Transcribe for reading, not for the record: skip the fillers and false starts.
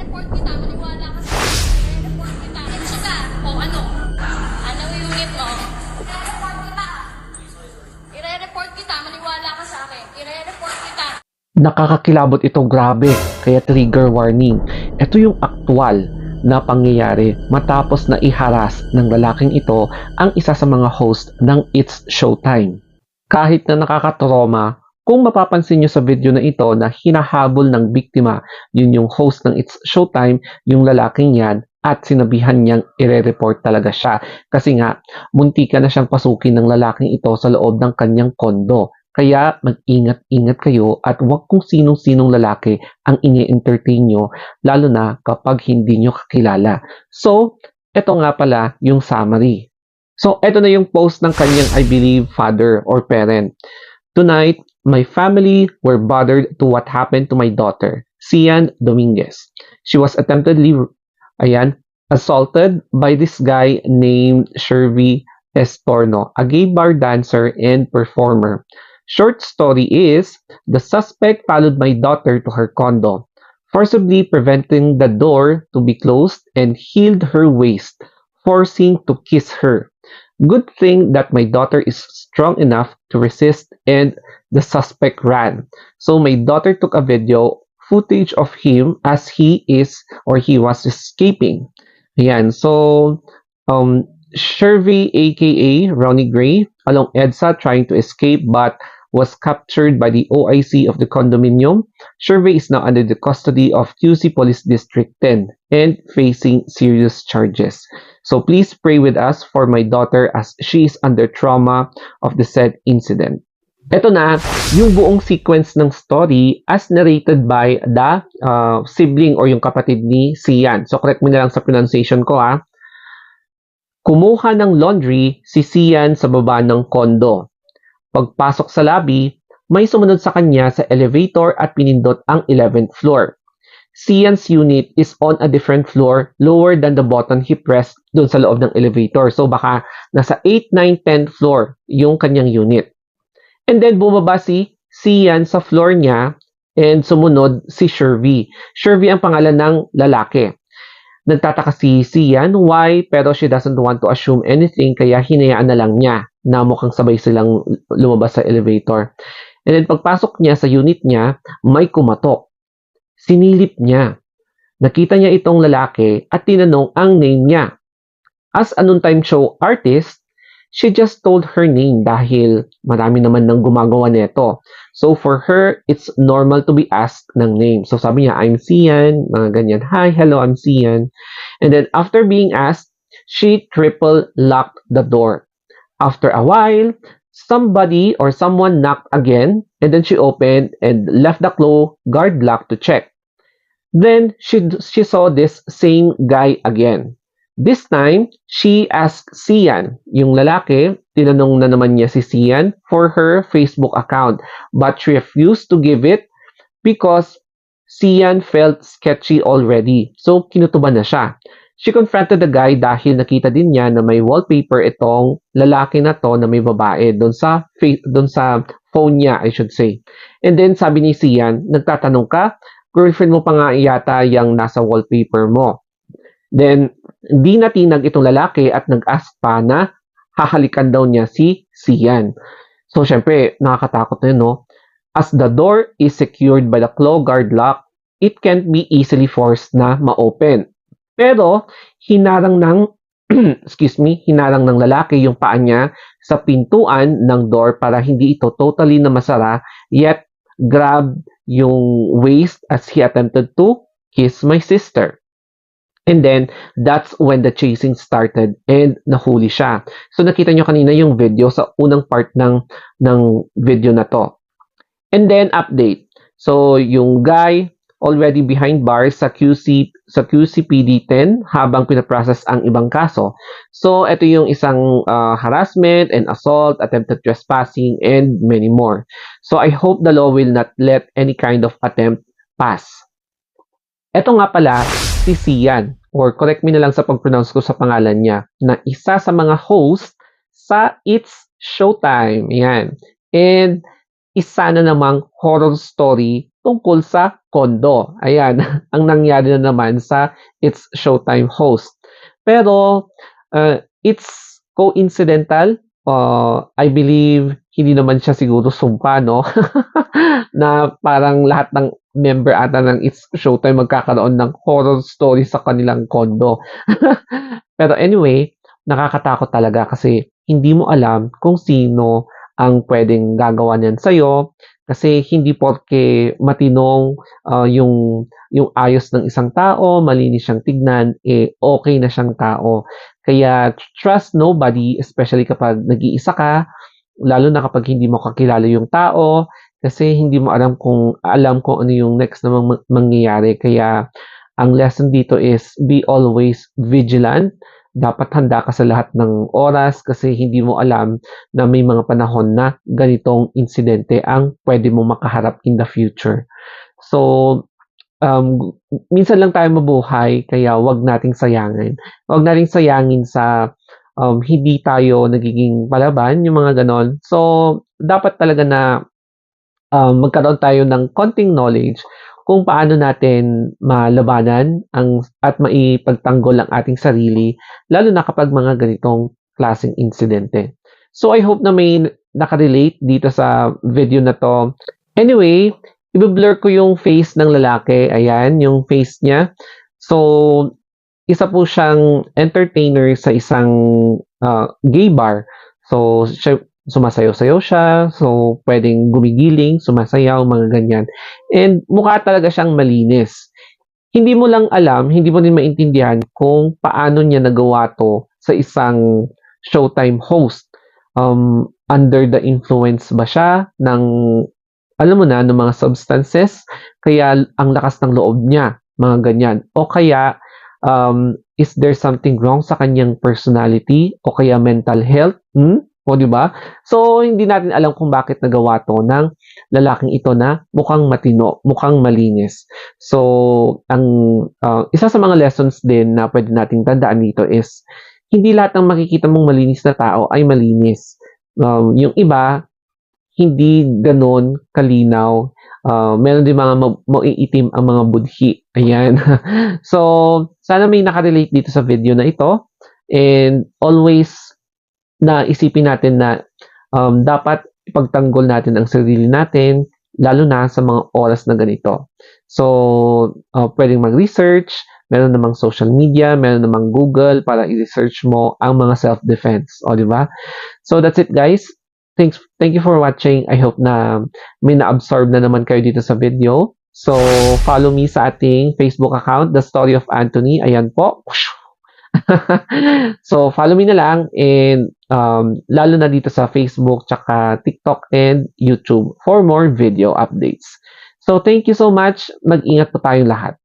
I-report kita, maniwala ka sa akin. I-report kita. Ito ka. O ano? Ano yung unit mo? I-report kita. I-report kita, maniwala ka sa akin. I-report kita. Nakakakilabot ito, grabe. Kaya trigger warning. Ito yung aktual na pangyayari matapos na iharas ng lalaking ito ang isa sa mga host ng It's Showtime. Kahit na nakakatroma, kung mapapansin nyo sa video na ito na hinahabol ng biktima, yun yung host ng It's Showtime, yung lalaking yan, at sinabihan niyang ire-report talaga siya. Kasi nga, muntika na siyang pasukin ng lalaking ito sa loob ng kanyang kondo. Kaya mag-ingat-ingat kayo at huwag kung sinong-sinong lalaki ang ini-entertain nyo, lalo na kapag hindi nyo kakilala. So, ito nga pala yung summary. So, ito na yung post ng kanyang, I believe, father or parent. Tonight, my family were bothered to what happened to my daughter, Sian Dominguez. She was attemptedly, assaulted by this guy named Shervy Estorno, a gay bar dancer and performer. Short story is, the suspect followed my daughter to her condo, forcibly preventing the door to be closed and healed her waist, forcing to kiss her. Good thing that my daughter is strong enough to resist and the suspect ran. So my daughter took a video footage of him as he was escaping. Ayan, so Shervy aka Ronnie Gray along EDSA trying to escape but was captured by the OIC of the condominium. Shervy is now under the custody of QC Police District 10 and facing serious charges. So please pray with us for my daughter as she is under trauma of the said incident. Ito na yung buong sequence ng story as narrated by the sibling or yung kapatid ni Sian. So correct mo na lang sa pronunciation ko ha. Kumuha ng laundry si Sian sa baba ng kondo. Pagpasok sa lobby, may sumunod sa kanya sa elevator at pinindot ang 11th floor. Sian's unit is on a different floor lower than the button he pressed doon sa loob ng elevator. So baka nasa 8, 9, 10th floor yung kanyang unit. And then bumaba si Sian sa floor niya and sumunod si Shervy. Shervy ang pangalan ng lalaki. Nagtataka si Sian why pero she doesn't want to assume anything kaya hinayaan na lang niya na mukhang sabay silang lumabas sa elevator. And then pagpasok niya sa unit niya, may kumatok. Sinilip niya. Nakita niya itong lalaki at tinanong ang name niya. As a noontime show artist, she just told her name dahil marami naman nang gumagawa nito. So for her, it's normal to be asked ng name. So sabi niya, I'm Sian, mga ganyan. Hi, hello, I'm Sian. And then after being asked, she triple locked the door. After a while, somebody or someone knocked again, and then she opened and left the guard lock to check. Then she saw this same guy again. This time, she asked Sian, yung lalaki, tinanong na naman niya si Sian for her Facebook account, but she refused to give it because Sian felt sketchy already. So, kinutuban na siya. She confronted the guy dahil nakita din niya na may wallpaper itong lalaki na to na may babae doon sa phone niya, I should say. And then sabi ni Sian, nagtatanong ka, girlfriend mo pa nga yata yung nasa wallpaper mo. Then, di natinag itong lalaki at nag-ask pa na hahalikan daw niya si Sian. So, syempre, nakakatakot na yun, no? As the door is secured by the claw guard lock, it can't be easily forced na ma-open. Pero, hinarang ng hinarang ng lalaki yung paa niya sa pintuan ng door para hindi ito totally na masara, yet grabbed yung waist as he attempted to kiss my sister. And then, that's when the chasing started and nahuli siya. So, nakita nyo kanina yung video sa unang part ng video na to. And then, update. So, yung guy already behind bars sa QCPD 10 habang pinaprocess ang ibang kaso. So, ito yung isang harassment and assault, attempted trespassing, and many more. So, I hope the law will not let any kind of attempt pass. Ito nga pala, si Sian, or correct me na lang sa pag-pronounce ko sa pangalan niya, na isa sa mga host sa It's Showtime. Yan. And isa na namang horror story tungkol sa kondo. Ayan, ang nangyari na naman sa It's Showtime host. Pero, it's coincidental. I believe, hindi naman siya siguro sumpa, no? Na parang lahat ng member ata ng It's Showtime magkakaroon ng horror story sa kanilang kondo. Pero anyway, nakakatakot talaga kasi hindi mo alam kung sino ang pwedeng gagawa niyan sa'yo kasi hindi porke matinong yung ayos ng isang tao, malinis siyang tignan, okay na siyang tao. Kaya trust nobody, especially kapag nag-iisa ka, lalo na kapag hindi mo kakilala yung tao, kasi hindi mo alam kung ano yung next na mangyayari. Kaya ang lesson dito is be always vigilant. Dapat handa ka sa lahat ng oras kasi hindi mo alam na may mga panahon na ganitong insidente ang pwede mo makaharap in the future. So, minsan lang tayo mabuhay kaya wag nating sayangin. Wag nating sayangin sa hindi tayo nagiging palaban, yung mga ganon. So, dapat talaga na magkaroon tayo ng konting knowledge kung paano natin malabanan at maipagtanggol ang ating sarili, lalo na kapag mga ganitong klaseng insidente. So I hope na may nakarelate dito sa video na to. Anyway, i-blur ko yung face ng lalaki. Ayan, yung face niya. So, isa po siyang entertainer sa isang gay bar. So, sumasayaw-sayaw siya, so pwedeng gumigiling, sumasayaw, mga ganyan. And mukha talaga siyang malinis. Hindi mo lang alam, hindi mo din maintindihan kung paano niya nagawa to sa isang Showtime host. Under the influence ba siya ng, alam mo na, ng mga substances, kaya ang lakas ng loob niya, mga ganyan. O kaya, is there something wrong sa kanyang personality o kaya mental health? O, di ba? So, hindi natin alam kung bakit nagawa to ng lalaking ito na mukhang matino, mukhang malinis. So, isa sa mga lessons din na pwede nating tandaan dito is, hindi lahat ng makikita mong malinis na tao ay malinis. Yung iba, hindi ganon kalinaw. Meron din mga maiitim ang mga budhi. Ayan. So, sana may nakarelate dito sa video na ito. And always, na isipin natin na dapat ipagtanggol natin ang sarili natin, lalo na sa mga oras na ganito. So, pwedeng mag-research, meron namang social media, meron namang Google para i-research mo ang mga self-defense. O, di ba? So, that's it guys. Thank you for watching. I hope na may na-absorb na naman kayo dito sa video. So, follow me sa ating Facebook account, The Story of Anthony. Ayan po. So, follow me na lang and lalo na dito sa Facebook, tsaka TikTok and YouTube for more video updates. So, thank you so much. Mag-ingat po tayong lahat.